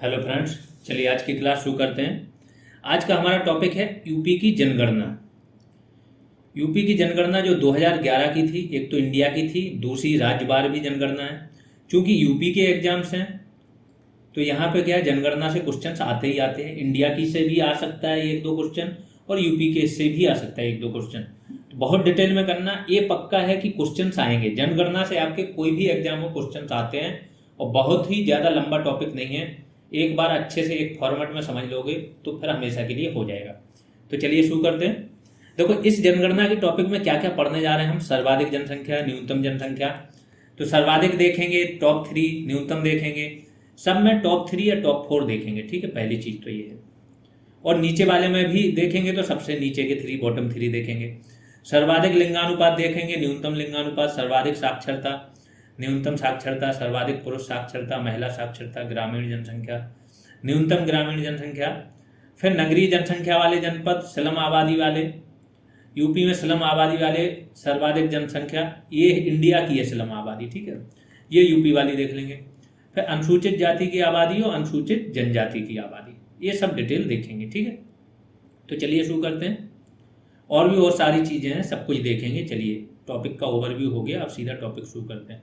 Hello friends, चलिए आज की क्लास शुरू करते हैं। आज का हमारा टॉपिक है यूपी की जनगणना। यूपी की जनगणना जो 2011 की थी, एक तो इंडिया की थी, दूसरी राज्यवार भी जनगणना है। क्योंकि यूपी के एग्जाम्स हैं तो यहाँ पे क्या है, जनगणना से क्वेश्चंस आते ही आते हैं। इंडिया की से भी आ सकता है एक दो क्वेश्चन और यूपी के से भी आ सकता है एक दो क्वेश्चन। तो बहुत डिटेल में करना, ये पक्का है कि क्वेश्चंस आएंगे जनगणना से। आपके कोई भी एग्जाम में क्वेश्चंस आते हैं और बहुत ही ज़्यादा लंबा टॉपिक नहीं है। एक बार अच्छे से एक फॉर्मेट में समझ लोगे तो फिर हमेशा के लिए हो जाएगा। तो चलिए शुरू करते हैं। देखो, इस जनगणना के टॉपिक में क्या क्या पढ़ने जा रहे हैं हम। सर्वाधिक जनसंख्या, न्यूनतम जनसंख्या। तो सर्वाधिक देखेंगे, टॉप 3, न्यूनतम देखेंगे, सब में टॉप 3 या टॉप 4 देखेंगे। ठीक है, पहली चीज़ तो ये है। और नीचे वाले में भी देखेंगे तो सबसे नीचे के 3, बॉटम 3 देखेंगे। सर्वाधिक लिंगानुपात देखेंगे, न्यूनतम लिंगानुपात, सर्वाधिक साक्षरता, न्यूनतम साक्षरता, सर्वाधिक पुरुष साक्षरता, महिला साक्षरता, ग्रामीण जनसंख्या, न्यूनतम ग्रामीण जनसंख्या। फिर नगरीय जनसंख्या वाले जनपद, स्लम आबादी वाले, यूपी में स्लम आबादी वाले सर्वाधिक जनसंख्या, ये इंडिया की है स्लम आबादी। ठीक है, ये यूपी वाली देख लेंगे। फिर अनुसूचित जाति की आबादी और अनुसूचित जनजाति की आबादी, ये सब डिटेल देखेंगे। ठीक है, तो चलिए शुरू करते हैं। और भी और सारी चीज़ें हैं, सब कुछ देखेंगे। चलिए, टॉपिक का ओवरव्यू हो गया, अब सीधा टॉपिक शुरू करते हैं।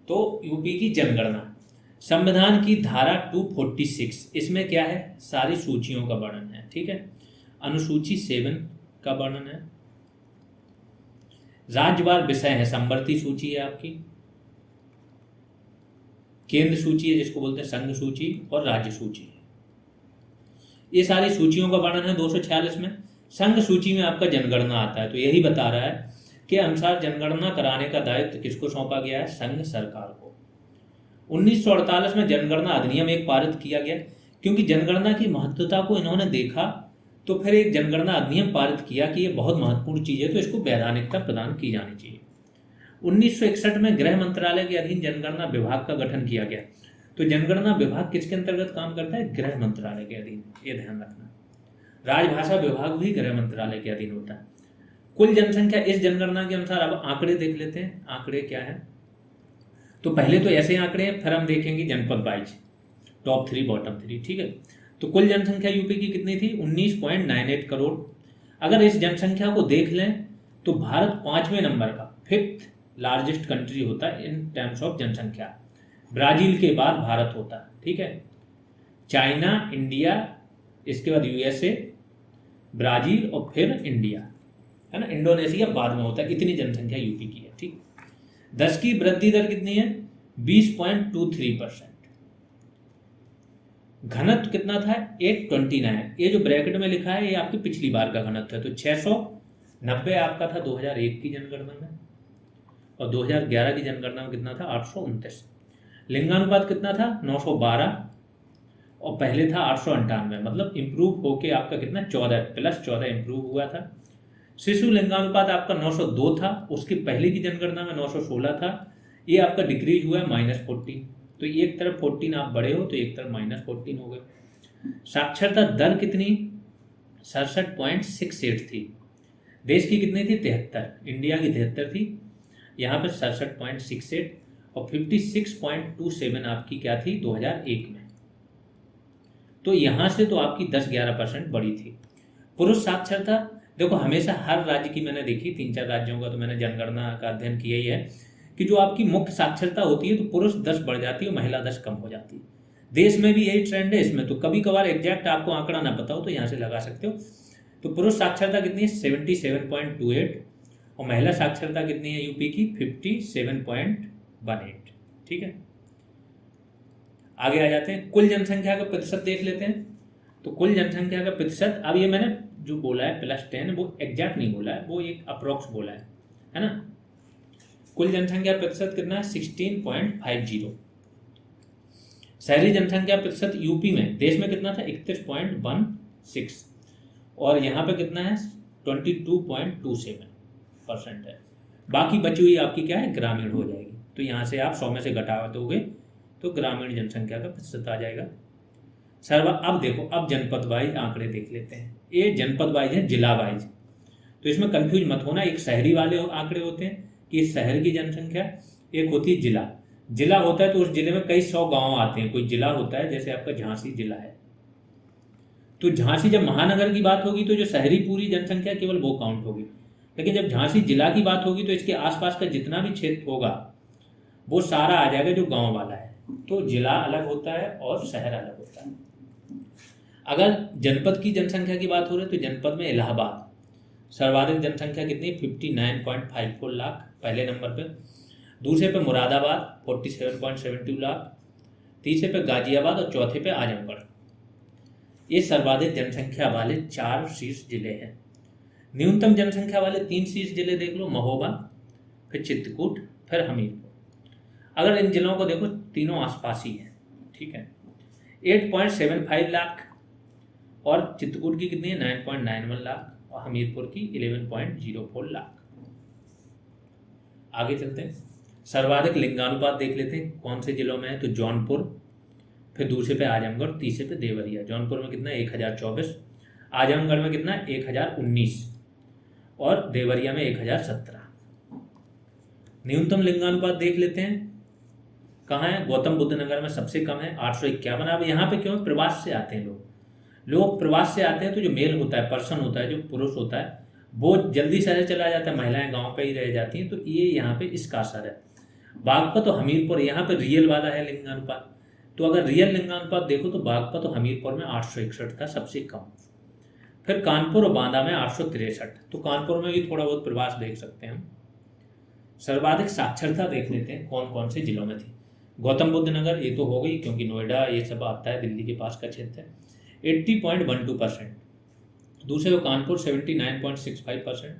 तो यूपी की जनगणना, संविधान की धारा 246, इसमें क्या है, सारी सूचियों का वर्णन है। ठीक है, अनुसूची 7 का वर्णन है। राज्यवार विषय है, संवर्ती सूची है आपकी, केंद्र सूची है जिसको बोलते हैं संघ सूची, और राज्य सूची है। ये सारी सूचियों का वर्णन है 246 में। संघ सूची में आपका जनगणना आता है, तो यही बता रहा है के अनुसार जनगणना कराने का दायित्व किसको सौंपा गया है, संघ सरकार को। 1948 में जनगणना अधिनियम एक पारित किया गया। क्योंकि जनगणना की महत्वता को इन्होंने देखा तो फिर एक जनगणना अधिनियम पारित किया कि ये बहुत महत्वपूर्ण चीज़ है, तो इसको वैधानिकता प्रदान की जानी चाहिए। 1961 में गृह मंत्रालय के अधीन जनगणना विभाग का गठन किया गया। तो जनगणना विभाग किसके अंतर्गत काम करता है, गृह मंत्रालय के अधीन, ये ध्यान रखना। राजभाषा विभाग भी गृह मंत्रालय के अधीन होता है। कुल जनसंख्या इस जनगणना के अनुसार, अब आंकड़े देख लेते हैं। आंकड़े क्या है, तो पहले तो ऐसे आंकड़े हैं, फिर हम देखेंगे जनपद वाइज, टॉप 3 बॉटम 3। ठीक है, तो कुल जनसंख्या यूपी की कितनी थी, 19.98 करोड़। अगर इस जनसंख्या को देख लें तो भारत 5वें नंबर का, 5th लार्जेस्ट कंट्री होता है इन टर्म्स ऑफ जनसंख्या। ब्राजील के बाद भारत होता है। ठीक है, चाइना, इंडिया, इसके बाद यूएसए, ब्राजील और फिर इंडिया, है ना। इंडोनेशिया बाद में होता है। इतनी जनसंख्या यूपी की है। ठीक, 10 की वृद्धि दर कितनी है, 20.23%। घनत्व कितना था, 829। ये जो ब्रैकेट में लिखा है ये आपकी पिछली बार का घनत्व है। तो 690 आपका था 2001 की जनगणना में, और 2011 की जनगणना में कितना था, 829। लिंगानुपात कितना था, 912, और पहले था 898। मतलब इंप्रूव होके आपका कितना, 14 + 14 इंप्रूव हुआ था। शिशु लिंगानुपात आपका 902 था, उसकी पहले की जनगणना में 916 था। ये आपका डिक्रीज हुआ है -14। तो एक तरफ 14 आप बड़े हो तो एक तरफ -14 हो गए। साक्षरता दर कितनी, 67.68 थी। देश की कितनी थी, 73। इंडिया की 73 थी, यहाँ पर 67.68, और 56.27 आपकी क्या थी 2001 में। तो यहाँ से तो आपकी 10-11% बढ़ी थी। पुरुष साक्षरता, देखो हमेशा हर राज्य की मैंने देखी, 3-4 राज्यों का तो मैंने जनगणना का अध्ययन किया ही है, कि जो आपकी मुख्य साक्षरता होती है तो पुरुष 10 बढ़ जाती है, महिला 10 कम हो जाती है। देश में भी यही ट्रेंड है इसमें। तो कभी कभार एग्जैक्ट आपको आंकड़ा ना पता हो तो यहाँ से लगा सकते हो। तो पुरुष साक्षरता कितनी है, 77.28, और महिला साक्षरता कितनी है यूपी की, 57.18। ठीक है, आगे आ जाते हैं। कुल जनसंख्या का प्रतिशत देख लेते हैं। तो कुल जनसंख्या का प्रतिशत, अब ये मैंने जो बोला है +10, वो एग्जैक्ट नहीं बोला है, वो एक अप्रोक्स बोला है ना। कुल जनसंख्या प्रतिशत कितना है, 16.50। शहरी जनसंख्या प्रतिशत यूपी में, देश में कितना था, 31.16, और यहाँ पे कितना है, 22.27% है। बाकी बची हुई आपकी क्या है, ग्रामीण हो जाएगी। तो यहाँ से आप 100 में से घटा दोगे तो ग्रामीण जनसंख्या का प्रतिशत आ जाएगा। अब देखो, अब जनपद वाइज आंकड़े देख लेते हैं। ये जनपद वाइज है, जिला वाइज। तो इसमें कंफ्यूज मत होना, एक शहरी वाले आंकड़े होते हैं कि शहर की जनसंख्या, एक होती है जिला। जिला होता है तो उस जिले में कई 100 गांव आते हैं। कोई जिला होता है, जैसे आपका झांसी जिला है, तो झांसी जब महानगर की बात होगी तो जो शहरी पूरी जनसंख्या केवल वो काउंट होगी। लेकिन जब झांसी जिला की बात होगी तो इसके आसपास का जितना भी क्षेत्र होगा वो सारा आ जाएगा जो गांव वाला है। तो जिला अलग होता है और शहर अलग होता है। अगर जनपद की जनसंख्या की बात हो रही है तो जनपद में इलाहाबाद सर्वाधिक जनसंख्या कितनी, 59.54 लाख पहले नंबर पे। दूसरे पे मुरादाबाद 47.72 लाख, तीसरे पे गाजियाबाद और चौथे पे आजमगढ़। ये सर्वाधिक जनसंख्या वाले 4 शीर्ष जिले हैं। न्यूनतम जनसंख्या वाले 3 शीर्ष जिले देख लो, महोबा, फिर चित्रकूट, फिर हमीरपुर। अगर इन जिलों को देखो, तीनों आसपास ही हैं, ठीक है। 8.75 लाख और चित्रकूट की कितनी है, 9.91 लाख और हमीरपुर की 11.04 लाख। आगे चलते हैं, सर्वाधिक लिंगानुपात देख लेते हैं कौन से जिलों में है। तो जौनपुर, फिर दूसरे पे आजमगढ़, तीसरे पे देवरिया। जौनपुर में कितना, 1024, आजमगढ़ में कितना, 1019 और देवरिया में 1017। न्यूनतम लिंगानुपात देख लेते हैं, कहाँ है, गौतम बुद्ध नगर में सबसे कम है, 851। अब यहाँ पे क्यों, प्रवास से आते हैं लोग प्रवास से आते हैं, तो जो मेल होता है, पर्सन होता है, जो पुरुष होता है, वो जल्दी शहर चला जाता है, महिलाएं गांव पे ही रह जाती हैं। तो ये यहाँ पे इसका असर है। बागपत और हमीरपुर, यहाँ पे रियल वाला है लिंगानुपात। तो अगर रियल लिंगानुपात देखो तो बागपत और हमीरपुर में 861 था सबसे कम। फिर कानपुर और बांदा में 863। तो कानपुर में भी थोड़ा बहुत प्रवास देख सकते हैं हम। सर्वाधिक साक्षरता देख लेते हैं कौन कौन से जिलों में थी। गौतम बुद्ध नगर, ये तो हो गई क्योंकि नोएडा ये सब आता है, दिल्ली के पास का क्षेत्र है, 80.12%। दूसरे को कानपुर 79.65%,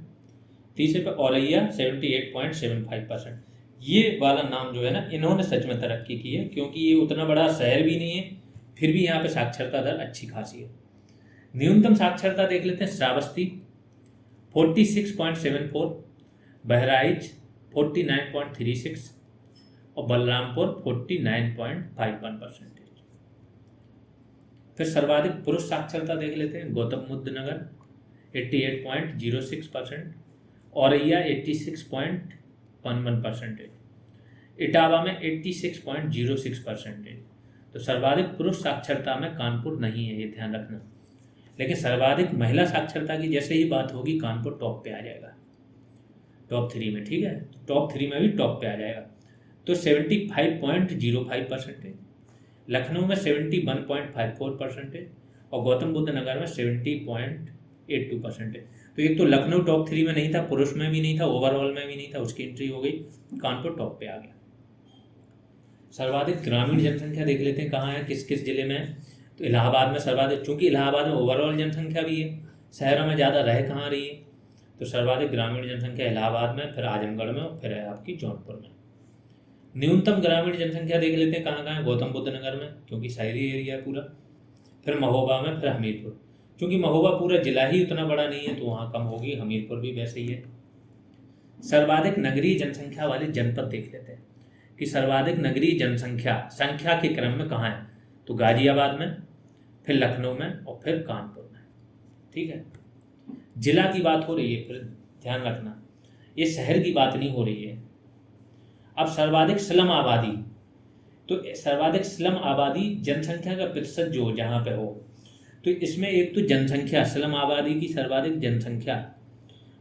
तीसरे पे औरैया 78.75%। ये वाला नाम जो है ना, इन्होंने सच में तरक्की की है, क्योंकि ये उतना बड़ा शहर भी नहीं है, फिर भी यहाँ पे साक्षरता दर अच्छी खासी है। न्यूनतम साक्षरता देख लेते हैं, श्रावस्ती 46.74, बहराइच 49.36 और बलरामपुर 49.51%। फिर सर्वाधिक पुरुष साक्षरता देख लेते हैं, गौतम बुद्ध नगर 88.06%, औरैया 86.11%, इटावा में 86.06%। तो सर्वाधिक पुरुष साक्षरता में कानपुर नहीं है, ये ध्यान रखना। लेकिन सर्वाधिक महिला साक्षरता की जैसे ही बात होगी, कानपुर टॉप पे आ जाएगा, टॉप 3 में, ठीक है। तो टॉप 3 में भी टॉप पे आ जाएगा। तो 75.05%, लखनऊ में 71.54% और गौतम बुद्ध नगर में 70.82%। तो एक तो लखनऊ टॉप 3 में नहीं था, पुरुष में भी नहीं था, ओवरऑल में भी नहीं था, उसकी एंट्री हो गई, कानपुर टॉप पे आ गया। सर्वाधिक ग्रामीण जनसंख्या देख लेते हैं, कहाँ है, किस किस जिले में है। तो इलाहाबाद में सर्वाधिक, चूंकि इलाहाबाद में ओवरऑल जनसंख्या भी है, शहरों में ज़्यादा रह कहाँ रही है, तो सर्वाधिक ग्रामीण जनसंख्या इलाहाबाद में, फिर आजमगढ़ में और फिर है आपकी जौनपुर में। न्यूनतम ग्रामीण जनसंख्या देख लेते हैं, कहाँ कहाँ है, गौतम बुद्ध नगर में, क्योंकि शहरी एरिया है पूरा, फिर महोबा में, फिर हमीरपुर। क्योंकि महोबा पूरा जिला ही उतना बड़ा नहीं है तो वहाँ कम होगी, हमीरपुर भी वैसे ही है। सर्वाधिक नगरीय जनसंख्या वाले जनपद देख लेते हैं कि सर्वाधिक नगरीय जनसंख्या संख्या के क्रम में कहाँ है। तो गाजियाबाद में, फिर लखनऊ में और फिर कानपुर में, ठीक है। जिला की बात हो रही है, फिर ध्यान रखना ये शहर की बात नहीं हो रही है। अब सर्वाधिक स्लम आबादी, तो सर्वाधिक स्लम आबादी जनसंख्या का प्रतिशत जो जहाँ पे हो, तो इसमें एक तो जनसंख्या, स्लम आबादी की सर्वाधिक जनसंख्या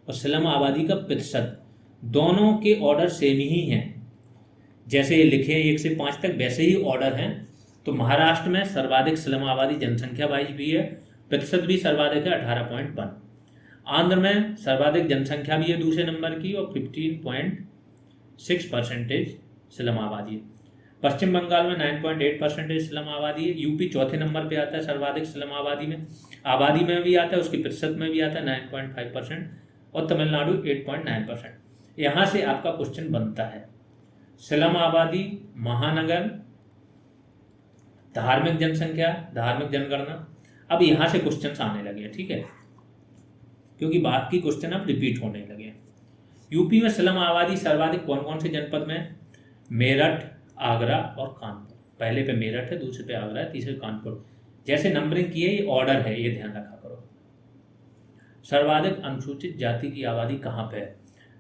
और स्लम आबादी का प्रतिशत, दोनों के ऑर्डर सेम ही हैं। जैसे ये लिखे हैं 1 से 5 तक, वैसे ही ऑर्डर हैं। तो महाराष्ट्र में सर्वाधिक स्लम आबादी जनसंख्या वाइज भी है, प्रतिशत भी सर्वाधिक है 18.1। आंध्र में सर्वाधिक जनसंख्या भी है दूसरे नंबर की और 15.6% स्लम आबादी है। पश्चिम बंगाल में 9.8% स्लम आबादी है। यूपी चौथे नंबर पे आता है सर्वाधिक स्लम आबादी में, आबादी में भी आता है, उसकी प्रतिशत में भी आता है 9.5% और तमिलनाडु 8.9%। यहाँ से आपका क्वेश्चन बनता है, स्लम आबादी, महानगर, धार्मिक जनसंख्या, धार्मिक जनगणना। अब यहाँ से क्वेश्चन आने लगे, ठीक है, क्योंकि बात की क्वेश्चन अब रिपीट होने लगे। यूपी में स्लम आबादी सर्वाधिक कौन कौन से जनपद में, मेरठ, आगरा और कानपुर। पहले पे मेरठ है, दूसरे पे आगरा है, तीसरे कानपुर। जैसे नंबरिंग की है, ये ऑर्डर है, ये ध्यान रखा करो। सर्वाधिक अनुसूचित जाति की आबादी कहाँ पे है,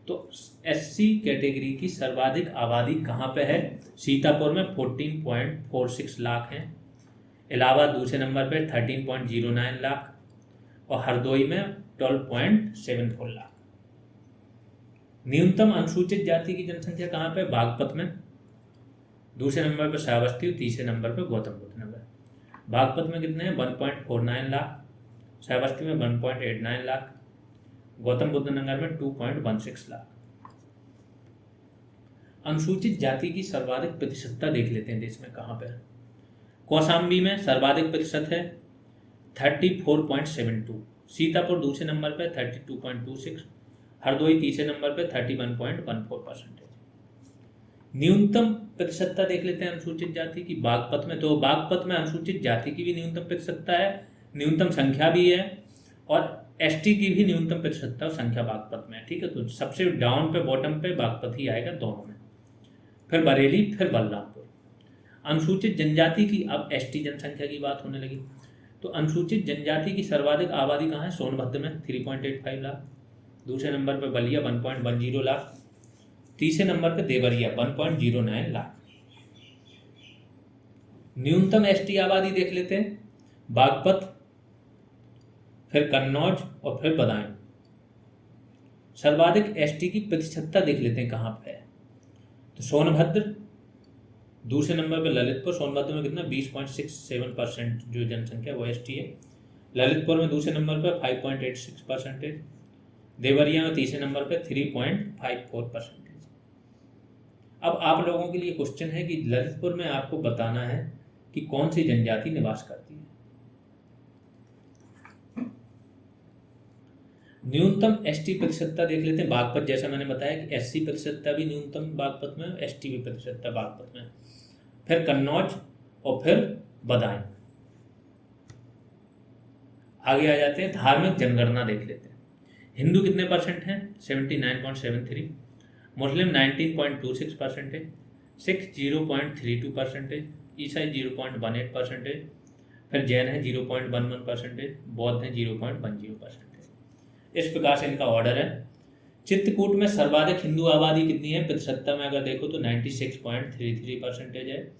तो SC कैटेगरी की सर्वाधिक आबादी कहाँ पे है? सीतापुर में 14.46 लाख हैं, इलाहाबाद दूसरे नंबर पे 13.09 लाख और हरदोई में 12.74 लाख। न्यूनतम अनुसूचित जाति की जनसंख्या कहाँ पे? बागपत में, दूसरे नंबर पर श्रावस्ती और तीसरे नंबर पर गौतम बुद्ध नगर। बागपत में कितने हैं? 1.49 लाख, श्रावस्ती में 1.89 लाख, गौतम बुद्ध नगर में 2.16 लाख। अनुसूचित जाति की सर्वाधिक प्रतिशतता देख लेते हैं देश में कहाँ पे है। कौशाम्बी में सर्वाधिक प्रतिशत है 34.72, सीतापुर दूसरे नंबर पे 32.26, हरदोई तीसरे नंबर पे 31.14%। न्यूनतम प्रतिशतता देख लेते हैं अनुसूचित जाति की बागपत में। तो बागपत में अनुसूचित जाति की भी न्यूनतम प्रतिशतता है, न्यूनतम संख्या भी है, और ST की भी न्यूनतम प्रतिशतता और संख्या बागपत में है। ठीक है, तो सबसे डाउन पे बॉटम पे बागपत ही आएगा दोनों में, फिर बरेली, फिर बलरामपुर। अनुसूचित जनजाति की अब ST जनसंख्या की बात होने लगी। तो अनुसूचित जनजाति की सर्वाधिक आबादी कहाँ है? सोनभद्र में 3.85 लाख, दूसरे नंबर पर बलिया 1.10 लाख, तीसरे नंबर पर देवरिया 1.09 लाख। न्यूनतम ST आबादी देख लेते हैं, बागपत, फिर कन्नौज और फिर बदायूं। सर्वाधिक ST की प्रतिशतता देख लेते हैं कहाँ पे है। तो सोनभद्र दूसरे नंबर पे ललितपुर, सोनभद्र में कितना 20.67% जो जनसंख्या वो ST है। ललितपुर में दूसरे नंबर पर 5.86%, देवरिया में तीसरे नंबर पे 3.54%। अब आप लोगों के लिए क्वेश्चन है कि ललितपुर में आपको बताना है कि कौन सी जनजाति निवास करती है। न्यूनतम ST प्रतिशतता देख लेते हैं बागपत, जैसा मैंने बताया कि SC प्रतिशतता भी न्यूनतम बागपत में, ST भी प्रतिशतता बागपत में, फिर कन्नौज और फिर बदायूं। आगे आ जाते हैं, धार्मिक जनगणना देख लेते हैं। हिंदू कितने परसेंट हैं? 79.73, मुस्लिम 19.26%, सिख 0.32%, ईसाई 0.18%, फिर जैन है 0.11%, बौद्ध है 0.10%। इस प्रकार से इनका ऑर्डर है। चित्रकूट में सर्वाधिक हिंदू आबादी कितनी है? प्रतिशतता में अगर देखो तो 96.33% है,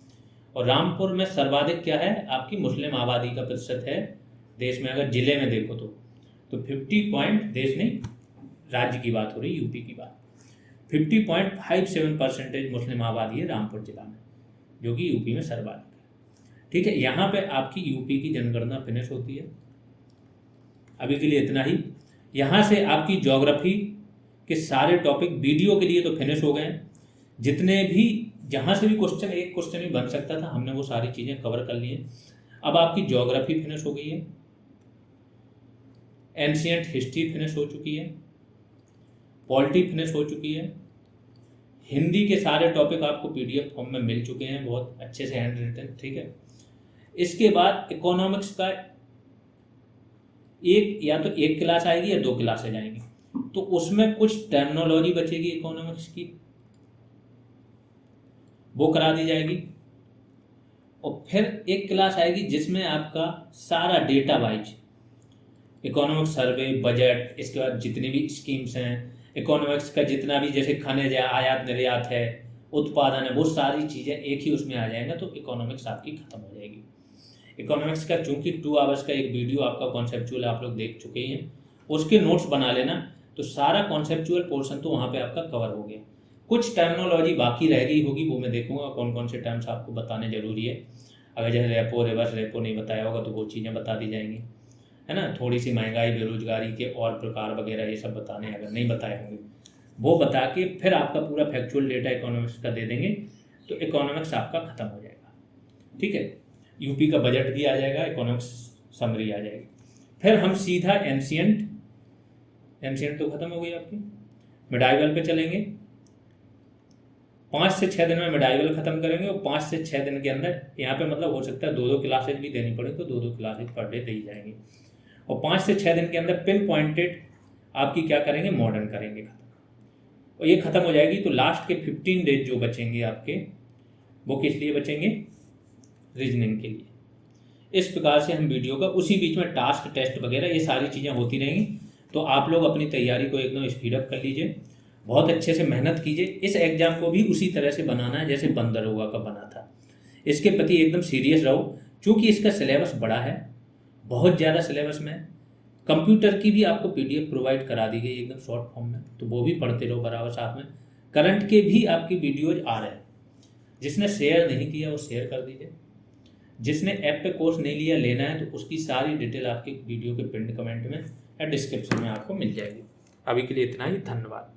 और रामपुर में सर्वाधिक क्या है? आपकी मुस्लिम आबादी का प्रतिशत है देश में, अगर जिले में देखो तो 50 देश नहीं, राज्य की बात हो रही, यूपी की बात, 50.57% मुस्लिम आबादी है रामपुर जिला में, जो कि यूपी में सर्वाधिक है। ठीक है, यहाँ पे आपकी यूपी की जनगणना फिनिश होती है। अभी के लिए इतना ही। यहाँ से आपकी ज्योग्राफी के सारे टॉपिक वीडियो के लिए तो फिनिश हो गए हैं। जितने भी जहाँ से भी क्वेश्चन, एक क्वेश्चन भी बन सकता था, हमने वो सारी चीज़ें कवर कर ली हैं। अब आपकी ज्योग्राफी फिनिश हो गई है, एंशिएंट हिस्ट्री फिनिश हो चुकी है, पॉलिटी फिनिश हो चुकी है, हिंदी के सारे टॉपिक आपको PDF फॉर्म में मिल चुके हैं, बहुत अच्छे से हैंड रिटन। ठीक है, इसके बाद इकोनॉमिक्स का एक क्लास आएगी या 2 क्लासेज आएंगी, तो उसमें कुछ टर्मिनोलॉजी बचेगी इकोनॉमिक्स की, वो करा दी जाएगी। और फिर एक क्लास आएगी जिसमें आपका सारा डेटा वाइज इकोनॉमिक्स सर्वे, बजट, इसके बाद जितनी भी स्कीम्स हैं इकोनॉमिक्स का, जितना भी जैसे खनिज है, आयात निर्यात है, उत्पादन है, वो सारी चीज़ें एक ही उसमें आ जाएंगे, तो इकोनॉमिक्स आपकी खत्म हो जाएगी। इकोनॉमिक्स का चूंकि 2 आवर्स का एक वीडियो आपका कॉन्सेप्चुअल आप लोग देख चुके हैं, उसके नोट्स बना लेना, तो सारा कॉन्सेप्चुअल पोर्शन तो वहाँ पे आपका कवर हो गया। कुछ टर्मिनोलॉजी बाकी रह गई होगी, वो मैं देखूंगा कौन कौन से टर्म्स आपको बताने जरूरी है। अगर जैसे रेपो, रिवर्स रेपो नहीं बताया होगा तो वो चीज़ें बता दी जाएंगी, है ना। थोड़ी सी महंगाई, बेरोजगारी के और प्रकार वगैरह ये सब बताने, अगर नहीं बताए होंगे वो बता के फिर आपका पूरा फैक्चुअल डेटा इकोनॉमिक्स का दे देंगे, तो इकोनॉमिक्स आपका खत्म हो जाएगा। ठीक है, यूपी का बजट भी आ जाएगा, इकोनॉमिक्स समरी आ जाएगी। फिर हम सीधा एंशिएंट तो खत्म हो गई आपकी, मिडाइवल पे चलेंगे। 5 से 6 दिन में मिडाइवल खत्म करेंगे, और 5 से 6 दिन के अंदर यहाँ पे मतलब हो सकता है 2-2 क्लासेज भी देनी पड़े, तो 2-2 क्लासेज पर डे दी जाएंगी। और 5 से 6 दिन के अंदर पिन पॉइंटेड आपकी क्या करेंगे, मॉडर्न करेंगे खत्म। और ये खत्म हो जाएगी तो लास्ट के 15 डेज जो बचेंगे आपके, वो किस लिए बचेंगे? रीजनिंग के लिए। इस प्रकार से हम वीडियो का, उसी बीच में टास्क, टेस्ट वगैरह ये सारी चीज़ें होती रहेंगी, तो आप लोग अपनी तैयारी को एकदम स्पीड अप कर लीजिए। बहुत अच्छे से मेहनत कीजिए। इस एग्ज़ाम को भी उसी तरह से बनाना है जैसे बंदरोगा का बना था। इसके प्रति एकदम सीरियस रहो, क्योंकि इसका सिलेबस बड़ा है, बहुत ज़्यादा सिलेबस में। कंप्यूटर की भी आपको पीडीएफ प्रोवाइड करा दी गई एकदम शॉर्ट फॉर्म में, तो वो भी पढ़ते रहो बराबर साथ में। करंट के भी आपकी वीडियोज आ रहे हैं, जिसने शेयर नहीं किया वो शेयर कर दीजिए। जिसने ऐप पे कोर्स नहीं लिया, लेना है, तो उसकी सारी डिटेल आपकी वीडियो के पिन कमेंट में या डिस्क्रिप्शन में आपको मिल जाएगी। अभी के लिए इतना ही, धन्यवाद।